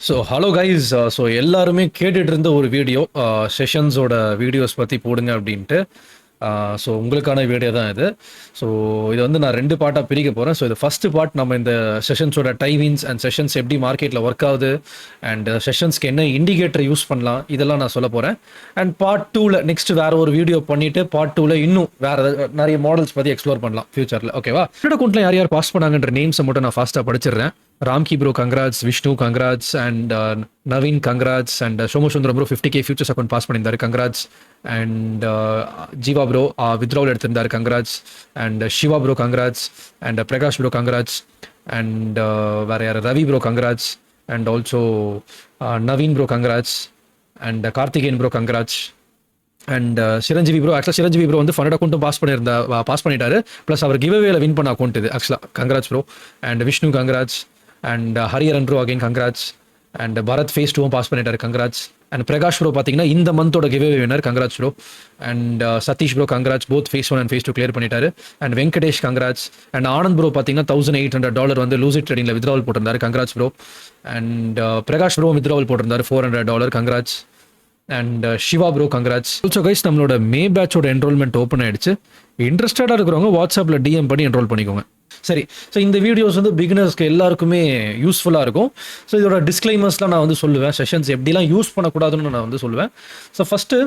So hello guys. So எல்லாருமே கேட்டுட்டு இருந்த ஒரு வீடியோ, செஷன்ஸோட வீடியோஸ் பற்றி போடுங்க அப்படின்ட்டு. ஸோ உங்களுக்கான வீடியோ தான் இது. ஸோ இது வந்து நான் 2 பார்ட்டாக பிரிக்க போகிறேன். ஸோ இது ஃபஸ்ட்டு பார்ட், நம்ம இந்த செஷன்ஸோட டைமிங்ஸ் அண்ட் செஷன்ஸ் எப்படி மார்க்கெட்டில் ஒர்க் ஆகுது அண்ட் செஷன்ஸ்க்கு என்ன இண்டிகேட்டர் யூஸ் பண்ணலாம், இதெல்லாம் நான் சொல்ல போகிறேன். அண்ட் பார்ட் 2ல் நெக்ஸ்ட் வேறு ஒரு வீடியோ பண்ணிவிட்டு பார்ட் 2ல் இன்னும் வேறு நிறைய மாடல்ஸ் பற்றி எக்ஸ்ப்ளோர் பண்ணலாம் ஃபியூச்சரில். ஓகேவா? என்னோட அக்கௌண்ட்டில் யார் யார் பாஸ் பண்ணாங்கன்ற நேம்ஸை மட்டும் நான் ஃபாஸ்ட்டாக படிச்சிடுறேன். Ramki bro, congrats. Vishnu, congrats. And Naveen, congrats. And Shomo Sundra bro, 50k futures account pass பண்ணியிருந்தாரு, congrats. And Jiva bro, withdrawal எடுத்திருந்தாரு, congrats. And Shiva bro, congrats. And Prakash bro, congrats. And வேற யார், Ravi bro, congrats. And also Naveen bro, congrats. And Karthikeyan bro, congrats. And Chiranjeevi bro, ஆக்சுவலாக Chiranjeevi bro வந்து fund அக்கௌண்ட்டும் pass பண்ணிட்டாரு. Plus அவர் கிவ்அவேல win பண்ண account இது ஆக்சுவலாக. Congrats bro. And Vishnu congrats. And Hariharan bro again congrats. And Bharath phase 2 pass பண்ணிட்டாரு, கங்க்ராட்ஸ். அண்ட் பிரகாஷ் ப்ரோ பார்த்தீங்கன்னா இந்த மந்தோட giveaway winner, congrats bro. And Satish bro congrats, both phase 1 and phase 2 clear பண்ணிட்டாரு. And Venkatesh congrats. And Anand bro பார்த்தீங்கன்னா $1,800 வந்து Lucid ட்ரேடிங்கில் withdrawal போட்டிருந்தாரு, congrats bro. And Prakash bro withdrawal போட்டிருந்தாரு $400, congrats. And Siva bro congrats. Also guys, நம்மளோட மே பேட்சோட என்ரோல்மெண்ட் ஓப்பன் ஆயிடுச்சு. இன்ட்ரெஸ்டடாக இருக்கிறவங்க வாட்ஸ்அப்பில் டிஎம் பண்ணி என்ரோல் பண்ணிக்கோங்க. சரி, ஸோ இந்த வீடியோஸ் வந்து பிகினர்ஸ்க்கு எல்லாருக்குமே யூஸ்ஃபுல்லாக இருக்கும். ஸோ இதோட டிஸ்க்ளைமர்ஸ்லாம் நான் வந்து சொல்லுவேன், செஷன்ஸ் எப்படிலாம் யூஸ் பண்ணக்கூடாதுன்னு நான் வந்து சொல்லுவேன். So first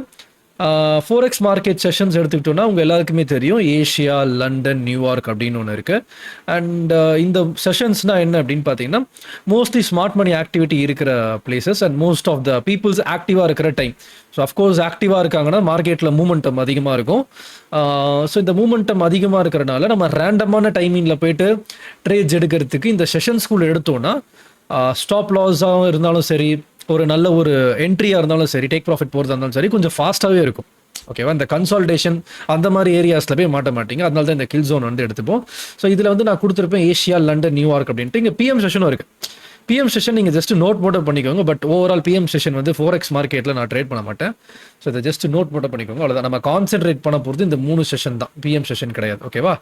forex market sessions எடுத்துக்கிட்டோன்னா உங்கள் எல்லாருக்குமே தெரியும், ஏஷியா, லண்டன், நியூயார்க் அப்படின்னு ஒன்று இருக்குது. அண்ட் இந்த செஷன்ஸ்னால் என்ன அப்படின்னு பார்த்தீங்கன்னா, மோஸ்ட்லி ஸ்மார்ட் மணி ஆக்டிவிட்டி இருக்கிற places and most of the peoples ஆக்டிவாக இருக்கிற டைம். ஸோ அஃப்கோர்ஸ் ஆக்டிவாக இருக்காங்கன்னா மார்க்கெட்டில் மூமெண்டம் அதிகமாக இருக்கும். ஸோ இந்த மூமெண்டம் அதிகமாக இருக்கிறனால நம்ம ரேண்டமான டைமிங்கில் போயிட்டு ட்ரேட்ஸ் எடுக்கிறதுக்கு இந்த செஷன்ஸ்குள்ளே எடுத்தோன்னா ஸ்டாப் லாஸாக இருந்தாலும் சரி, ஒரு நல்ல ஒரு என்ட்ரியாக இருந்தாலும் சரி, டேக் ப்ராஃபிட் போகிறதா இருந்தாலும் சரி, கொஞ்சம் ஃபாஸ்ட்டாகவே இருக்கும். ஓகேவா? இந்த கன்சால்டேஷன் அந்த மாதிரி ஏரியாஸில் போய் மாட்ட மாட்டீங்க. அதனால தான் இந்த கில் ஜோன் வந்து எடுத்துப்போம். ஸோ இதில் வந்து நான் கொடுத்துருப்பேன் ஏஷியா, லண்டன், நியூயார்க் அப்படின்ட்டு. இங்கே பிஎம் செஷனும் இருக்குது. பிஎம் செஷன் நீங்கள் ஜஸ்ட் நோட் மட்டும் பண்ணிக்கோங்க. பட் ஓவரால் பிஎம் செஷன் வந்து ஃபோரெக்ஸ் மார்க்கெட்டில் நான் ட்ரேட் பண்ண மாட்டேன். ஸோ இதை ஜஸ்ட் நோட் மட்டும் பண்ணிக்கோங்க, அவ்வளோதான். நம்ம கான்சென்ட்ரேட் பண்ண போகிறது இந்த 3 செஷன் தான், பிஎம் செஷன் கிடையாது. ஓகேவா?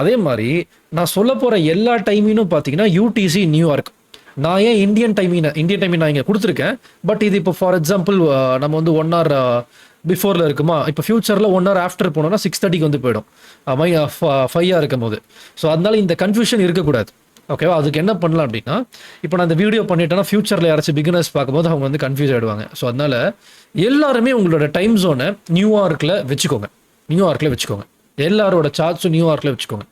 அதே மாதிரி நான் சொல்ல போகிற எல்லா டைமினும் பார்த்தீங்கன்னா யூடிசி, நியூயார்க். நான் ஏன் இந்தியன் டைமிங் நான் இங்கே கொடுத்துருக்கேன். பட் இது இப்போ ஃபார் எக்ஸாம்பிள் நம்ம வந்து 1 hour பிஃபோரில் இருக்குமா, இப்போ ஃபியூச்சரில் 1 hour ஆஃப்டர் போனோம்னா 6:30 வந்து போயிடும், 5 இருக்கும் போது. ஸோ அதனால இந்த கன்ஃபியூஷன் இருக்கக்கூடாது. ஓகேவா? அதுக்கு என்ன பண்ணலாம் அப்படின்னா, இப்போ நான் இந்த வீடியோ பண்ணிட்டேன்னா ஃபியூச்சரில் யாராச்சும் பிகினர்ஸ் பார்க்கும்போது அவங்க வந்து கன்ஃபியூஸ் ஆகிடுவாங்க. ஸோ அதனால எல்லாருமே உங்களோட டைம் ஜோனை நியூயார்க்கில் வச்சுக்கோங்க. எல்லாரோட சார்ட்ஸும் நியூயார்க்கில் வச்சுக்கோங்க.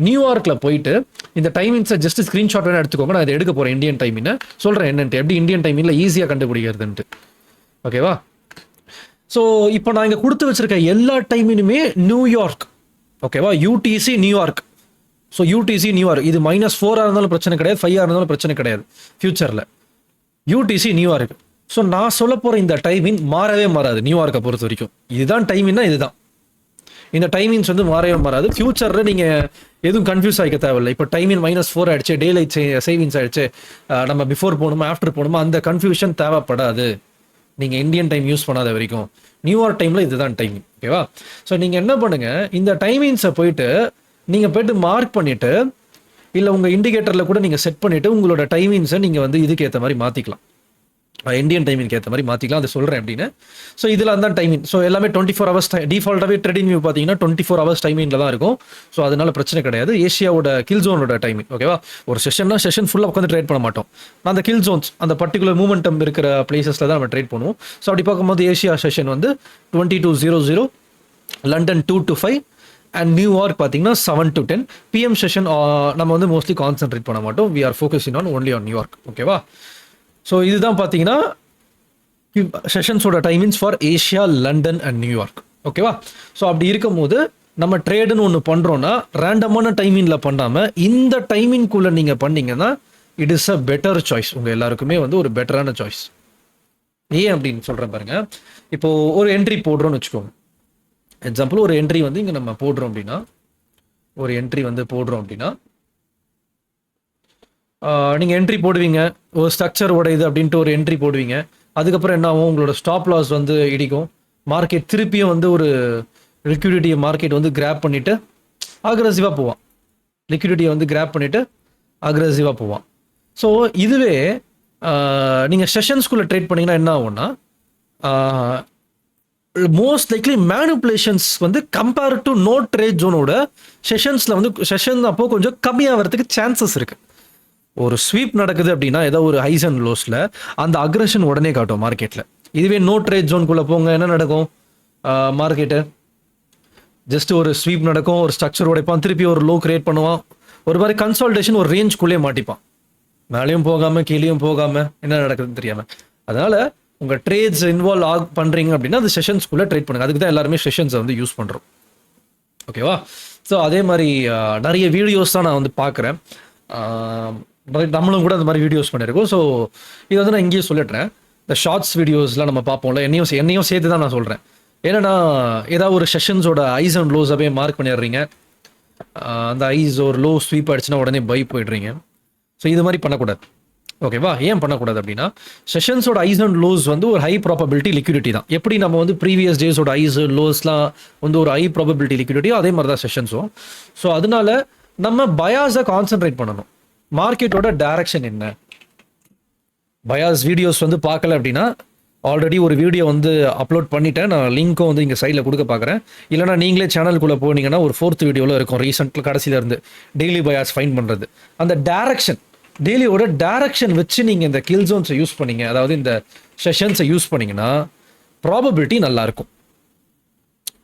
நியூயார்க்கில் போயிட்டு இந்த டைமிங்ஸை ஜஸ்ட் ஸ்க்ரீன்ஷாட் வேணா எடுத்துக்கோங்க. நான் இதை எடுக்க போகிறேன் இந்தியன் டைமிங்னு சொல்கிறேன் என்னன்ட்டு, எப்படி இந்தியன் டைமிங்கில் ஈஸியாக கண்டுபிடிக்கிறதுன்ட்டு. ஓகேவா? ஸோ இப்போ நான் இங்கே கொடுத்து வச்சிருக்க எல்லா டைமினுமே நியூயார்க். ஓகேவா? UTC New York. So UTC New York இது -4 இருந்தாலும் பிரச்சனை கிடையாது, 5 இருந்தாலும் பிரச்சனை கிடையாது ஃபியூச்சரில். UTC New York. ஸோ நான் சொல்ல போகிற இந்த டைமிங் மாறவே மாறாது நியூயார்க்கை பொறுத்த வரைக்கும். இதுதான் டைமிங்னா இதுதான். இந்த டைமிங்ஸ் வந்து மாறவே மாறாது. ஃபியூச்சரில் நீங்கள் எதுவும் கன்ஃபியூஸ் ஆகிக்க தேவையில்லை. இப்போ டைமிங் -4 ஆகிடுச்சு, டே லைட் சேவிங்ஸ் ஆகிடுச்சு, நம்ம பிஃபோர் போகணுமா ஆஃப்டர் போகணுமா, அந்த கன்ஃபியூஷன் தேவைப்படாது நீங்கள் இந்தியன் டைம் யூஸ் பண்ணாத வரைக்கும். நியூயார்க் டைமில் இதுதான் டைமிங். ஓகேவா? ஸோ நீங்கள் என்ன பண்ணுங்கள், இந்த டைமிங்ஸை போயிட்டு மார்க் பண்ணிவிட்டு, இல்லை உங்கள் இண்டிகேட்டரில் கூட நீங்கள் செட் பண்ணிவிட்டு உங்களோட டைமிங்ஸை நீங்கள் வந்து இதுக்கு ஏற்ற மாதிரி மாற்றிக்கலாம், இந்தியன் டைமிங்க்கு ஏற்ற மாதிரி மாற்றிக்கலாம். அதை சொல்கிறேன் அப்படின்னு. ஸோ இதில் அந்த டைமிங், ஸோ எல்லாமே 24 hours டிஃபால்ட்டாகவே ட்ரேடிங் வியூ பார்த்தீங்கன்னா 24 hours டைமிங்கில் தான் இருக்கும். ஸோ அதனால பிரச்சனை கிடையாது. ஏஷியாவோட கில் ஜோனோட டைமிங். ஓகேவா? ஒரு செஷன் ஃபுல்லாக உட்காந்து ட்ரேட் பண்ண மாட்டோம். அந்த கில் ஜோன்ஸ், அந்த பர்டிகுலர் மூமெண்டம் இருக்கிற பிளேசஸில் தான் நம்ம ட்ரேட் பண்ணுவோம். ஸோ அப்படி பார்க்கும்போது ஏஷியா செஷன் வந்து 22:00, லண்டன் 2 to 5 அண்ட் நியூயார்க் பார்த்தீங்கன்னா 7 to 10. பிஎம் செஷன் நம்ம வந்து மோஸ்ட்லி கான்சென்ட்ரேட் பண்ண மாட்டோம். We are focusing on only on நியூயார்க். ஓகேவா? ஸோ இதுதான் பார்த்தீங்கன்னா செஷன்ஸோட timings for Asia, London and நியூயார்க். ஓகேவா? ஸோ அப்படி இருக்கும் போது நம்ம ட்ரேடுன்னு ஒன்று பண்ணுறோன்னா ரேண்டமான டைமிங்கில் பண்ணாமல் இந்த டைமிங்குள்ளே நீங்கள் பண்ணீங்கன்னா it is a better choice. உங்கள் எல்லாருக்குமே வந்து ஒரு பெட்டரான சாய்ஸ். ஏன் அப்படின்னு சொல்கிறேன் பாருங்க. இப்போது ஒரு என்ட்ரி போடுறோன்னு வச்சுக்கோங்க. எக்ஸாம்பிள் ஒரு என்ட்ரி வந்து இங்கே நம்ம போடுறோம் அப்படின்னா, நீங்கள் என்ட்ரி போடுவீங்க, ஒரு ஸ்ட்ரக்சர் உடையுது அப்படின்ட்டு ஒரு என்ட்ரி போடுவீங்க. அதுக்கப்புறம் என்ன ஆகும், உங்களோட ஸ்டாப் லாஸ் வந்து இடிக்கும். மார்க்கெட் திருப்பியும் வந்து ஒரு லிக்விடிட்டியை மார்க்கெட் வந்து கிராப் பண்ணிவிட்டு அக்ரெசிவாக போவான். ஸோ இதுவே நீங்கள் செஷன்ஸ்குள்ளே ட்ரேட் பண்ணிங்கன்னா என்ன ஆகும்னா மோஸ்ட் லைக்லி மேனிப்புலேஷன்ஸ் வந்து கம்பேர் டு நோ ட்ரேட் ஜோனோட செஷன்ஸில் வந்து செஷன் அப்போ கொஞ்சம் கம்மியாகிறதுக்கு சான்சஸ் இருக்குது. ஒரு ஸ்வீப் நடக்குது அப்படின்னா ஏதோ ஒரு ஹைஸ் அண்ட் லோஸில் அந்த அக்ரெஷன் உடனே காட்டும் மார்க்கெட்டில். இதுவே நோ ட்ரேட் ஜோனுக்குள்ளே போங்க என்ன நடக்கும், மார்க்கெட்டு ஜஸ்ட் ஒரு ஸ்வீப் நடக்கும், ஒரு ஸ்ட்ரக்சர் உடைப்பான், திருப்பி ஒரு லோ கிரியேட் பண்ணுவான், ஒரு மாதிரி கன்சால்டேஷன் ஒரு ரேஞ்சுக்குள்ளே மாட்டிப்பான், மேலேயும் போகாமல் கீழேயும் போகாமல் என்ன நடக்குதுன்னு தெரியாமல். அதனால் உங்கள் ட்ரேட்ஸ் இன்வால்வ் பண்ணுறீங்க அப்படின்னா அது செஷன்ஸ்குள்ளே ட்ரேட் பண்ணுங்கள். அதுக்கு தான் எல்லாருமே செஷன்ஸை வந்து யூஸ் பண்ணுறோம். ஓகேவா? ஸோ அதே மாதிரி நிறைய வீடியோஸ் தான் நான் வந்து பார்க்குறேன். நம்மளும் கூட அந்த மாதிரி வீடியோஸ் பண்ணியிருக்கோம். ஸோ இதை வந்து நான் இங்கேயும் சொல்லிடுறேன். இந்த ஷார்ட்ஸ் வீடியோஸ்லாம் நம்ம பார்ப்போம்ல, என்னையும் சேர்த்து தான் நான் சொல்கிறேன். ஏன்னா ஏதாவது ஒரு செஷன்ஸோட ஐஸ் அண்ட் லோஸாகவே மார்க் பண்ணிடுறீங்க, அந்த ஐஸ் ஒரு லோ ஸ்வீப் ஆகிடுச்சுன்னா உடனே பை போய்ட்றீங்க. ஸோ இது மாதிரி பண்ணக்கூடாது. ஓகேவா? ஏன் பண்ணக்கூடாது அப்படின்னா செஷன்ஸோட ஐஸ் அண்ட் லோஸ் வந்து ஒரு ஹை ப்ராபபிலிட்டி லிக்விடிட்டி தான். எப்படி நம்ம வந்து ப்ரீவியஸ் டேஸோட ஐஸ் லோஸ்லாம் வந்து ஒரு ஹை ப்ராபபிலிட்டி லிக்விடிட்டியோ அதே மாதிரி தான் செஷன்ஸும். ஸோ அதனால நம்ம பயாஸை கான்சென்ட்ரேட் பண்ணணும். மார்க்கெட்டோட டைரக்ஷன் என்ன, பயாஸ் வீடியோஸ் வந்து பார்க்கல அப்படின்னா ஆல்ரெடி ஒரு வீடியோ வந்து அப்லோட் பண்ணிட்டேன், நான் லிங்க்கும் வந்து இங்கே சைடில் கொடுக்க பார்க்குறேன். இல்லைனா நீங்களே சேனலுக்குள்ளே போனீங்கன்னா ஒரு 4th வீடியோவில் இருக்கும், ரீசெண்டில் கடைசியில் இருந்து டெய்லி பயாஸ் ஃபைன் பண்ணுறது. அந்த டைரக்ஷன் டெய்லியோட டைரக்ஷன் வச்சு நீங்கள் இந்த கில் ஜோன்ஸை யூஸ் பண்ணீங்க, அதாவது இந்த செஷன்ஸை யூஸ் பண்ணிங்கன்னா ப்ராபபிலிட்டி நல்லாயிருக்கும்.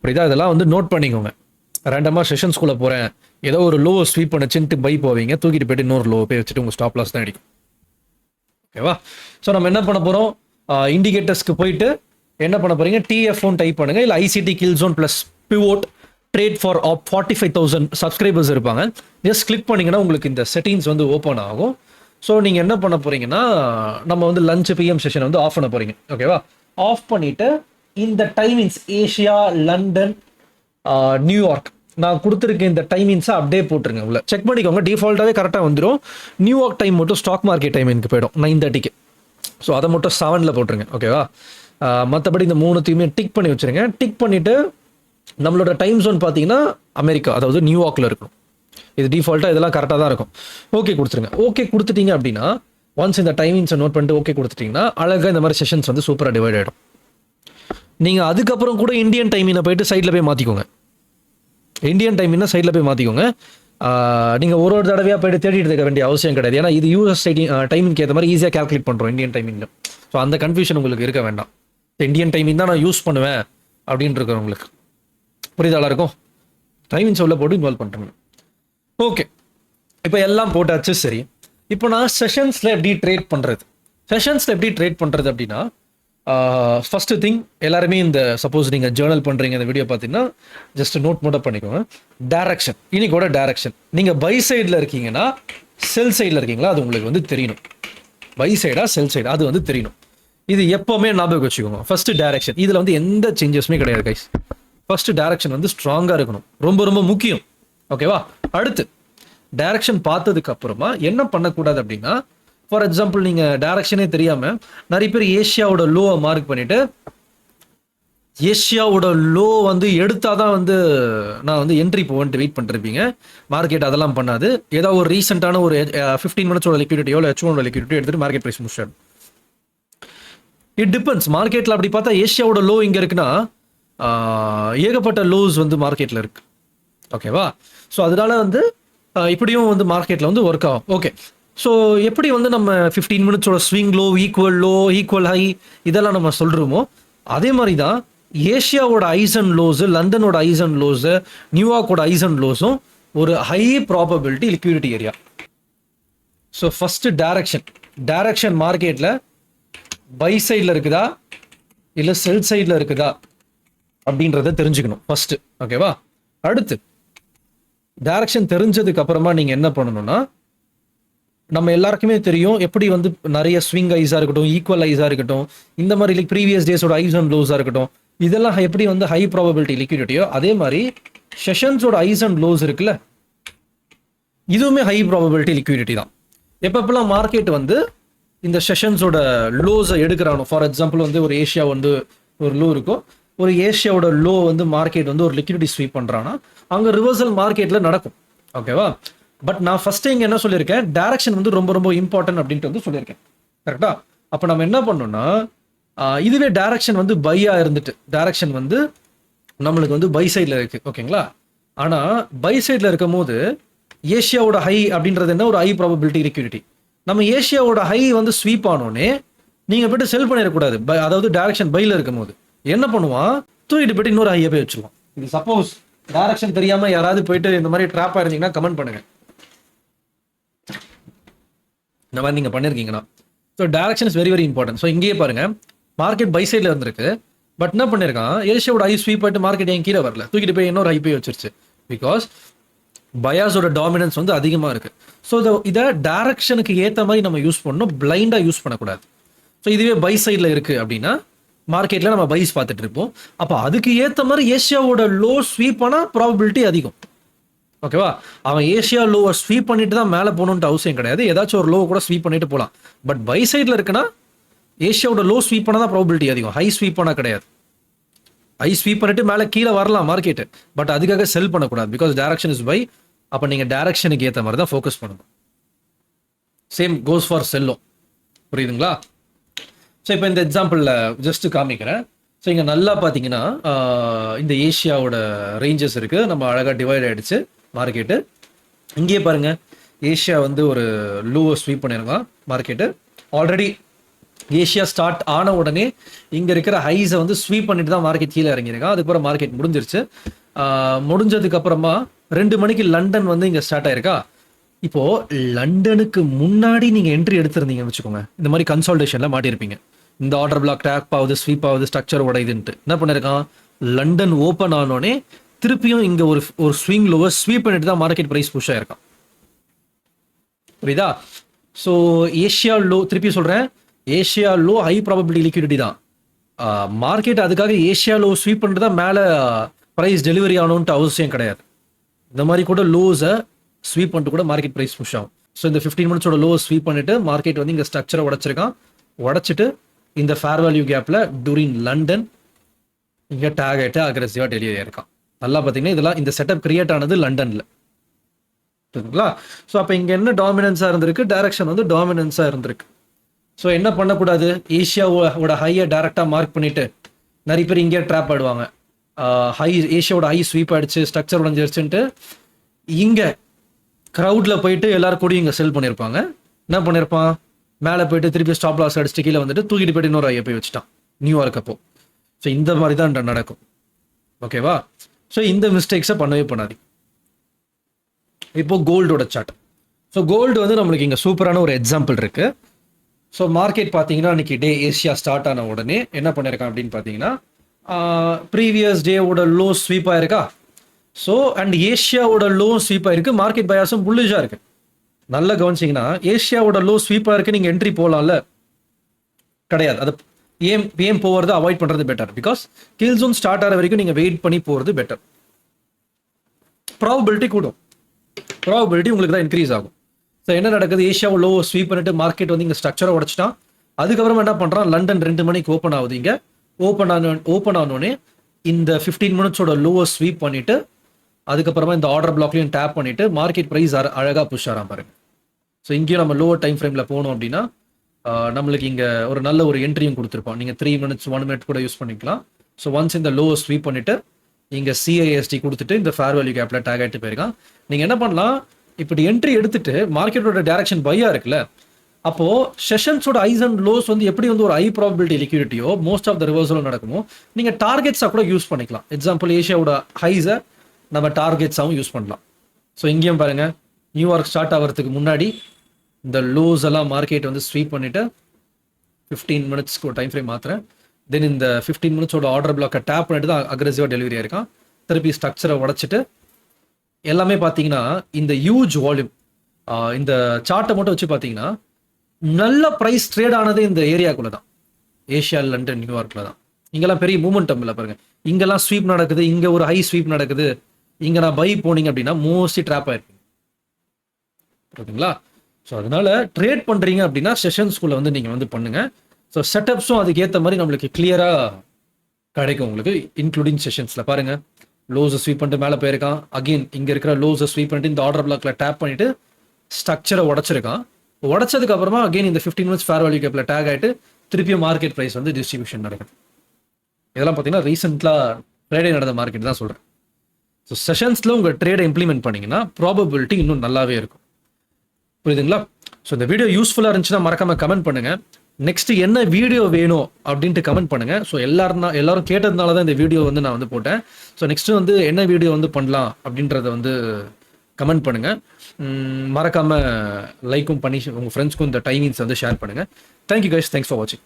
புரியுதா? இதெல்லாம் வந்து நோட் பண்ணிக்கோங்க. ரேண்டமாக செஷன்ஸ்குள்ளே போகிறேன், ஏதோ ஒரு லோ ஸ்வீப் பண்ணிச்சுன்ட்டு பை போவீங்க, தூக்கிட்டு போய்ட்டு இன்னொரு லோ போய் வச்சுட்டு உங்கள் ஸ்டாப் லாஸ் தான் அடிக்கும். ஓகேவா? ஸோ நம்ம என்ன பண்ண போகிறோம், இண்டிகேட்டர்ஸ்க்கு போயிட்டு என்ன பண்ண போகிறீங்க, டிஎஃப்ஓன்னு டைப் பண்ணுங்கள், இல்லை ICT kill zone plus pivot trade for 45,000 subscribers இருப்பாங்க. ஜஸ்ட் கிளிக் பண்ணிங்கன்னா உங்களுக்கு இந்த செட்டிங்ஸ் வந்து ஓப்பன் ஆகும். ஸோ நீங்கள் என்ன பண்ண போகிறீங்கன்னா நம்ம வந்து லஞ்ச் பிஎம் செஷன் வந்து ஆஃப் பண்ண போகிறீங்க. ஓகேவா? ஆஃப் பண்ணிவிட்டு இந்த டைமிங்ஸ் ஏஷியா, லண்டன், நியூயார்க் நான் கொடுத்துருக்கேன் இந்த டைமிங்ஸை அப்படியே போட்டுருங்க. உள்ள செக் பண்ணிக்கோங்க, டிஃபால்ட்டாகவே கரெக்டாக வந்துடும். நியூயார்க் டைம் மட்டும் ஸ்டாக் மார்க்கெட் டைமிங்க்கு போயிடும் 9:30க்கு. ஸோ அதை மட்டும் 7ல் போட்டுருங்க. ஓகேவா? மற்றபடி இந்த 3த்தையுமே டிக் பண்ணி வச்சுருங்க. டிக் பண்ணிவிட்டு நம்மளோட டைம் ஜோன் பார்த்தீங்கன்னா அமெரிக்கா, அதாவது நியூயார்க்கில் இருக்கும். இது டிஃபால்ட்டாக இதெல்லாம் கரெக்டாக தான் இருக்கும். ஓகே கொடுத்துருங்க. ஓகே கொடுத்துட்டீங்க அப்படின்னா ஒன்ஸ் இந்த டைமிங்ஸை நோட் பண்ணிட்டு ஓகே கொடுத்துட்டிங்கன்னா அழகாக இந்த மாதிரி செஷன்ஸ் வந்து சூப்பராக டிவைட் ஆகிடும். நீங்கள் அதுக்கப்புறம் கூட இந்தியன் டைமிங்கை போயிட்டு சைடில் போய் மாற்றிக்கோங்க. இந்தியன் டைமிங்னா சைடில் போய் மாற்றிக்கோங்க. நீங்கள் ஒரு தடவையாக போய்ட்டு தேடிட்டு இருக்க வேண்டிய அவசியம் கிடையாது. ஏன்னா இது யூஎஸ் டைமிங்க்கு ஏற்ற மாதிரி ஈஸியாக கால்குலேட் பண்ணுறோம் இந்தியன் டைமிங்கில். ஸோ அந்த கன்ஃபியூஷன் உங்களுக்கு இருக்க வேண்டாம். இந்தியன் டைமிங் தான் நான் யூஸ் பண்ணுவேன் அப்படின்னு இருக்கிறவங்களுக்கு புரிதாலாம் இருக்கும். டைமிங்ஸ் உள்ள போட்டு இன்வால்வ் பண்ணுறேன். ஓகே, இப்போ எல்லாம் போட்டாச்சு. சரி, இப்போ நான் செஷன்ஸில் எப்படி ட்ரேட் பண்ணுறது அப்படின்னா ஃபஸ்ட்டு திங் எல்லாருமே இந்த சப்போஸ் நீங்கள் ஜேர்னல் பண்ணுறீங்க, இந்த வீடியோ பார்த்தீங்கன்னா ஜஸ்ட் நோட் பண்ணிக்கோங்க. டைரக்ஷன், இன்னைக்கோட டைரக்ஷன். நீங்கள் பை சைடில் இருக்கீங்கன்னா செல் சைடில் இருக்கீங்களா அது உங்களுக்கு வந்து தெரியணும். பை சைடா செல் சைடா அது வந்து தெரியணும். இது எப்போவுமே ஞாபகம் வச்சுக்கோங்க. ஃபஸ்ட்டு டைரக்ஷன், இதில் வந்து எந்த சேஞ்சஸுமே கிடையாது கைஸ். ஃபஸ்ட்டு டைரக்ஷன் வந்து ஸ்ட்ராங்காக இருக்கணும், ரொம்ப ரொம்ப முக்கியம். ஓகேவா? அடுத்து டைரக்ஷன் பார்த்ததுக்கு அப்புறமா என்ன பண்ணக்கூடாது அப்படின்னா, ஃபார் எக்ஸாம்பிள் நீங்கள் டைரக்ஷனே தெரியாமல் நிறைய பேர் ஏஷியாவோட லோவை மார்க் பண்ணிவிட்டு ஏஷியாவோட லோ வந்து எடுத்தால் தான் வந்து நான் வந்து என்ட்ரி போவேன்ட்டு வெயிட் பண்ணிருப்பீங்க. மார்க்கெட் அதெல்லாம் பண்ணாது. ஏதாவது ஒரு ரீசெண்டான ஒரு 15 மினிட்ஸோட லிக்விடிட்டியோ இல்லை H1 லிக்விடிட்டியோ எடுத்துகிட்டு மார்க்கெட் ப்ரைஸ் முடிச்சாடு. It depends. மார்க்கெட்டில் அப்படி பார்த்தா ஏஷியாவோட லோ இங்கே இருக்குன்னா ஏகப்பட்ட லோஸ் வந்து மார்க்கெட்டில் இருக்குது. ஓகேவா? ஸோ அதனால வந்து இப்படியும் வந்து மார்க்கெட்டில் வந்து ஒர்க் ஆகும். ஓகே, ஸோ எப்படி வந்து நம்ம 15 மினிட்ஸோட ஸ்விங் லோ, ஈக்குவல் ஹை இதெல்லாம் நம்ம சொல்கிறோமோ அதே மாதிரி தான் ஏஷியாவோட ஐஸ் அண்ட் லோஸு, லண்டனோட ஐஸ் அண்ட் லோஸு, நியூயார்க்கோட ஐஸ் அண்ட் லோஸும் ஒரு high probability liquidity area. So first direction மார்க்கெட்டில் பை சைடில் இருக்குதா இல்லை செல் சைடில் இருக்குதா அப்படின்றத தெரிஞ்சுக்கணும் ஃபஸ்ட்டு. ஓகேவா? அடுத்து டைரக்ஷன் தெரிஞ்சதுக்கு அப்புறமா நீங்கள் என்ன பண்ணணும்னா, நம்ம எல்லாருக்குமே தெரியும் எப்படி வந்து நிறைய ஸ்விங் ஐஸாக இருக்கட்டும், ஈக்குவல் ஐஸாக இருக்கட்டும், இந்த மாதிரி ப்ரீவியஸ் டேஸோட ஐஸ் அண்ட் லோஸாக இருக்கட்டும், இதெல்லாம் எப்படி வந்து ஹை ப்ராபபிலிட்டி லிக்விடிட்டியோ அதே மாதிரி செஷன்ஸோட ஐஸ் அண்ட் லோஸ் இருக்குல்ல, இதுவுமே ஹை ப்ராபபிலிட்டி லிக்விடிட்டி தான். எப்பப்பெல்லாம் மார்க்கெட் வந்து இந்த செஷன்ஸோட லோஸை எடுக்கிறானோ, ஃபார் எக்ஸாம்பிள் வந்து ஒரு ஏஷியா வந்து ஒரு லோ இருக்கும், ஒரு ஏஷியாவோட லோ வந்து மார்க்கெட் வந்து ஒரு லிக்விடிட்டி ஸ்வீப் பண்ணுறான்னா அங்கே ரிவர்சல் மார்க்கெட்டில் நடக்கும். ஓகேவா? பட் நான் ஃபஸ்ட்டு இங்கே என்ன சொல்லியிருக்கேன், டைரக்ஷன் வந்து ரொம்ப ரொம்ப இம்பார்ட்டன்ட் அப்படின்ட்டு வந்து சொல்லியிருக்கேன். கரெக்டா? அப்போ நம்ம என்ன பண்ணோம்னா இதுவே டைரக்ஷன் வந்து பையாக இருந்துட்டு டைரக்ஷன் வந்து நம்மளுக்கு வந்து பை சைடில் இருக்குது ஓகேங்களா. ஆனால் பை சைடில் இருக்கும் போது ஏஷியாவோட ஹை அப்படின்றது என்ன ஒரு ஹை ப்ராபபிலிட்டி லிக்விடிட்டி. நம்ம ஏஷியாவோட ஹை வந்து ஸ்வீப் ஆனோடனே நீங்கள் போய்ட்டு செல் பண்ணிடக்கூடாது. அதாவது டைரக்ஷன் பையில் இருக்கும் போது என்ன பண்ணுவான், தூக்கிட்டு போய்ட்டு இன்னொரு ஹையை போய் வச்சுருவான். இது சப்போஸ் டைரக்ஷன் தெரியாமல் யாராவது போயிட்டு இந்த மாதிரி ட்ராப் ஆயிருந்தீங்கன்னா கமெண்ட் பண்ணுங்க, இந்த மாதிரி நீங்கள் பண்ணியிருக்கீங்கன்னா. So direction is very very important. So இங்கேயே பாருங்க, மார்க்கெட் பை சைடில் இருந்திருக்கு. பட் என்ன பண்ணியிருக்கான், ஏஷியாவோட ஐ ஸ்வீப் ஆகிட்டு மார்க்கெட் என் கீழே வரல, தூக்கிட்டு போய் இன்னொரு ஐ போய் வச்சிருச்சு. பிகாஸ் பயாஸோட டாமினன்ஸ் வந்து அதிகமாக இருக்குது. ஸோ இதை டைரக்ஷனுக்கு ஏற்ற மாதிரி நம்ம யூஸ் பண்ணணும், பிளைண்டாக யூஸ் பண்ணக்கூடாது. ஸோ இதுவே பை சைடில் இருக்குது அப்படின்னா மார்க்கெட்டில் நம்ம பைஸ் பார்த்துட்டு இருப்போம். அப்போ அதுக்கு ஏற்ற மாதிரி ஏஷியாவோட லோ ஸ்வீப் ஆனால் ப்ராபபிலிட்டி அதிகம். ஓகேவா? அவன் ஏஷியா லோவை ஸ்வீப் பண்ணிட்டு தான் மேலே போகணுன்ட்டு அவசியம் கிடையாது, ஏதாச்சும் ஒரு லோ கூட ஸ்வீப் பண்ணிட்டு போகலாம். பட் பை சைடில் இருக்குன்னா ஏஷியாவோட லோ ஸ்வீப் பண்ணால் தான் ப்ராபபிலிட்டி அதிகம், ஹை ஸ்வீப் பண்ணால் கிடையாது. ஹை ஸ்வீப் பண்ணிட்டு மேலே கீழே வரலாம் மார்க்கெட்டு, பட் அதுக்காக செல் பண்ணக்கூடாது. Because direction is buy. அப்போ நீங்கள் டைரக்ஷனுக்கு ஏற்ற மாதிரி தான் ஃபோக்கஸ் பண்ணணும். சேம் கோஸ் ஃபார் செல்லும். புரியுதுங்களா? ஸோ இப்போ இந்த எக்ஸாம்பிளில் ஜஸ்ட் காமிக்கிறேன். ஸோ இங்கே நல்லா பார்த்தீங்கன்னா இந்த ஏஷியாவோட ரேஞ்சஸ் இருக்குது, நம்ம அழகாக டிவைட் ஆகிடுச்சு மார்க்கெட்டு. இங்கேயே பாருங்கள், ஏஷியா வந்து ஒரு லோவை ஸ்வீப் பண்ணியிருக்கான் மார்க்கெட்டு. ஆல்ரெடி ஏஷியா ஸ்டார்ட் ஆன உடனே இங்கே இருக்கிற ஹைஸை வந்து ஸ்வீப் பண்ணிட்டு தான் மார்க்கெட் கீழே இறங்கியிருக்கான். அதுக்கப்புறம் மார்க்கெட் முடிஞ்சிருச்சு. முடிஞ்சதுக்கப்புறமா 2 மணிக்கு லண்டன் வந்து இங்கே ஸ்டார்ட் ஆயிருக்கா. இப்போது லண்டனுக்கு முன்னாடி நீங்கள் என்ட்ரி எடுத்திருந்தீங்கன்னு வச்சுக்கோங்க, இந்த மாதிரி கன்சால்டேஷனில் மாட்டியிருப்பீங்க. இந்த ஆர்டர் பிளாக் டேப் ஆகுது, ஸ்வீப் ஆகுது, ஸ்ட்ரக்சர் உடையுதுன்ட்டு என்ன பண்ணியிருக்கான், லண்டன் ஓப்பன் ஆனோடனே திருப்பியும் இங்கே ஒரு ஸ்விங் லோவை ஸ்வீப் பண்ணிட்டு தான் மார்க்கெட் ப்ரைஸ் புஷ் ஆயிருக்கான். புரியுதா? ஸோ ஏஷியா லோ, திருப்பி சொல்கிறேன், Asia low high probability liquidity தான். மார்க்கெட் அதுக்காக ஏஷியா லோ ஸ்வீப் பண்ணிட்டு தான் மேலே ப்ரைஸ் டெலிவரி ஆகணுன்ட்டு அவசியம் கிடையாது. இந்த மாதிரி கூட லோஸை ஸ்வீப் பண்ணிட்டு கூட மார்க்கெட் ப்ரைஸ் புஷ் ஆகும். ஸோ இந்த 15 மினிட்ஸோட லோ ஸ்வீப் பண்ணிட்டு மார்க்கெட் வந்து இங்கே ஸ்ட்ரக்சரை உடச்சிருக்கான். உடச்சிட்டு இந்த ஃபேர் வேல்யூ கேப்பில் டூரிங் லண்டன் இங்கே டேக் ஆகிட்டு அக்ரெசிவாக டெலிவரி ஆயிருக்கான். நல்லா பார்த்தீங்கன்னா இதெல்லாம் இந்த செட்டப் கிரியேட் ஆனது லண்டனில். சரிங்களா? ஸோ அப்போ இங்கே என்ன டாமினன்ஸாக இருந்திருக்கு, டைரக்ஷன் வந்து டாமினன்ஸாக இருந்திருக்கு. ஸோ என்ன பண்ணக்கூடாது, ஏஷியாவோட ஹையை டைரெக்டாக மார்க் பண்ணிவிட்டு நிறைய பேர் இங்கே ட்ராப் ஆடுவாங்க. ஏஷியாவோட ஹை ஸ்வீப் ஆகிடுச்சு, ஸ்ட்ரக்சர் உடஞ்சிருச்சுன்ட்டு இங்கே க்ரௌடில் போயிட்டு எல்லாரும் கூட இங்கே செல் பண்ணியிருப்பாங்க. என்ன பண்ணியிருப்பான், மேலே போயிட்டு திருப்பி ஸ்டாப் லாஸ் அடிச்சுட்டு கீழே வந்துட்டு தூக்கிட்டு போயிட்டு இன்னொரு ஐயை போய் வச்சுட்டான் நியூயார்க் அப்போ. ஸோ இந்த மாதிரி தான் நடக்கும். ஓகேவா? ஸோ இந்த மிஸ்டேக்ஸை பண்ணவே பண்ணாது. இப்போ கோல்டோட சார்ட். ஸோ கோல்டு வந்து நம்மளுக்கு இங்கே சூப்பரான ஒரு எக்ஸாம்பிள் இருக்குது. ஸோ மார்க்கெட் பார்த்தீங்கன்னா இன்னைக்கு டே ஏஷியா ஸ்டார்ட் ஆன உடனே என்ன பண்ணியிருக்கான் அப்படின்னு பார்த்தீங்கன்னா ப்ரீவியஸ் டேவோட லோ ஸ்வீப் ஆயிருக்கா. ஸோ அண்ட் ஏஷியாவோட லோ ஸ்வீப் ஆயிருக்கு, மார்க்கெட் பயாஸும் புல்லிஷாக இருக்குது. நல்லா கவனிச்சிங்கன்னா ஏஷியாவோட லோ ஸ்வீப்பாக இருக்குது, நீங்கள் என்ட்ரி போகலாம்ல, கிடையாது. அது ஏன் போகிறது அவாய்ட் பண்ணுறது பெட்டர். பிகாஸ் கீழ் ஜோன் ஸ்டார்ட் ஆகிற வரைக்கும் நீங்கள் வெயிட் பண்ணி போகிறது பெட்டர். ப்ராபபிலிட்டி கூடும், ப்ராபபிலிட்டி உங்களுக்கு தான் இன்க்ரீஸ் ஆகும். ஸோ என்ன நடக்குது, ஏஷியாவை லோ ஸ்வீப் பண்ணிட்டு மார்க்கெட் வந்து இங்கே ஸ்ட்ரக்சரை உடச்சிட்டான். அதுக்கப்புறமா என்ன பண்ணுறான், லண்டன் 2 மணிக்கு ஓப்பன் ஆகுது. இங்கே ஓப்பன் ஆனோடனே இந்த 15 மினிட்ஸோட லோவை ஸ்வீப் பண்ணிவிட்டு அதுக்கப்புறமா இந்த ஆர்டர் பிளாக்லையும் டேப் பண்ணிவிட்டு மார்க்கெட் ப்ரைஸ் அழகாக புஷ் ஆகிறான் பாருங்க. ஸோ இங்கேயும் நம்ம லோவர் டைம் ஃப்ரேமில் போனோம் அப்படின்னா நம்மளுக்கு இங்கே ஒரு நல்ல ஒரு என்ட்ரியும் கொடுத்துருப்போம். நீங்கள் 3 மினிட்ஸ் 1 மினிட் கூட யூஸ் பண்ணிக்கலாம். ஸோ ஒன்ஸ் இந்த லோவை ஸ்வீப் பண்ணிவிட்டு இங்கே சிஐஎஸ்டி கொடுத்துட்டு இந்த ஃபேர் வேல்யூ கேப்பில் டேக் ஆகிட்டு போயிருக்கான். நீங்கள் என்ன பண்ணலாம், இப்படி என்ட்ரி எடுத்துட்டு மார்க்கெட்டோட டைரக்ஷன் பையாக இருக்குல்ல, அப்போது செஷன்ஸோட ஐஸ் அண்ட் லோஸ் வந்து எப்படி வந்து ஒரு ஹை ப்ராபபிலிட்டி லிக்விடிட்டியோ மோஸ்ட் ஆஃப் த ரிவர்சலும் நடக்குமோ நீங்கள் டார்கெட்ஸாக கூட யூஸ் பண்ணிக்கலாம். எக்ஸாம்பிள் ஏஷியாவோட ஹைஸை நம்ம டார்கெட்ஸாகவும் யூஸ் பண்ணலாம். ஸோ இங்கேயும் பாருங்கள், நியூயார்க் ஸ்டார்ட் ஆகிறதுக்கு முன்னாடி இந்த லோஸ் எல்லாம் மார்க்கெட் வந்து ஸ்வீப் பண்ணிவிட்டு 15 மினிட்ஸ்க்கு ஒரு டைம் ஃப்ரேம் மாத்திரேன். தென் இந்த 15 மினிட்ஸோட ஆர்டர் பிளாக்கை டேப் பண்ணிட்டு தான் அக்ரெசிவாக டெலிவரி ஆயிருக்கான். திருப்பி ஸ்ட்ரக்சரை உடச்சிட்டு எல்லாமே பார்த்தீங்கன்னா இந்த ஹியூஜ் வால்யூம், இந்த சார்ட்டை மட்டும் வச்சு பார்த்தீங்கன்னா நல்ல ப்ரைஸ் ட்ரேட் ஆனது இந்த ஏரியாக்குள்ளே தான், ஏஷியா லண்டன் நியூயார்க்கில் தான். இங்கெல்லாம் பெரிய மூமெண்டம் இல்லை பாருங்கள், இங்கெல்லாம் ஸ்வீப் நடக்குது, இங்கே ஒரு ஹை ஸ்வீப் நடக்குது. இங்கே நான் பை போனீங்க அப்படின்னா மோஸ்ட்லி ட்ராப் ஆயிருப்பீங்க. ஓகேங்களா? ஸோ அதனால ட்ரேட் பண்ணுறீங்க அப்படின்னா செஷன்ஸ்குள்ளே வந்து நீங்கள் வந்து பண்ணுங்கள். ஸோ செட்டப்ஸும் அதுக்கேற்ற மாதிரி நம்மளுக்கு கிளியராக கிடைக்கும் உங்களுக்கு, இன்க்ளூடிங் செஷன்ஸில். பாருங்கள், லோஸை ஸ்வீப் பண்ணிட்டு மேலே போயிருக்கான். அகெயின் இங்கே இருக்கிற லோஸை ஸ்வீப் பண்ணிட்டு இந்த ஆர்டர் பிளாக்ல டேப் பண்ணிவிட்டு ஸ்ட்ரக்சரை உடச்சிருக்கான். உடச்சதுக்கு அப்புறமா அகைன் இந்த 15 மினிட்ஸ் ஃபேர் வேல்யூ கேப்பில் டேக் ஆகிட்டு திருப்பியும் மார்க்கெட் ப்ரைஸ் வந்து டிஸ்ட்ரிபியூஷன் நடக்கும். இதெல்லாம் பார்த்தீங்கன்னா ரீசெண்டாக ஃப்ரைடே நடந்த மார்க்கெட் தான் சொல்கிறேன். ஸோ செஷன்ஸில் உங்கள் ட்ரேடை இம்ப்ளிமெண்ட் பண்ணிங்கன்னா ப்ராபபிலிட்டி இன்னும் நல்லாவே இருக்கும். புரியுதுங்களா? ஸோ இந்த வீடியோ யூஸ்ஃபுல்லாக இருந்துச்சுன்னா மறக்காமல் கமெண்ட் பண்ணுங்கள். நெக்ஸ்ட் என்ன வீடியோ வேணும் அப்படின்ட்டு கமெண்ட் பண்ணுங்கள். ஸோ எல்லாரும் கேட்டதுனால தான் இந்த வீடியோ வந்து நான் வந்து போட்டேன். ஸோ நெக்ஸ்ட் வந்து என்ன வீடியோ வந்து பண்ணலாம் அப்படின்றத வந்து கமெண்ட் பண்ணுங்கள். மறக்காமல் லைக்கும் பண்ணி உங்கள் ஃப்ரெண்ட்ஸ்க்கும் இந்த டைமிங்ஸ் வந்து ஷேர் பண்ணுங்கள். தேங்க்யூ கைஸ், தேங்க்ஸ் ஃபார் வாட்சிங்.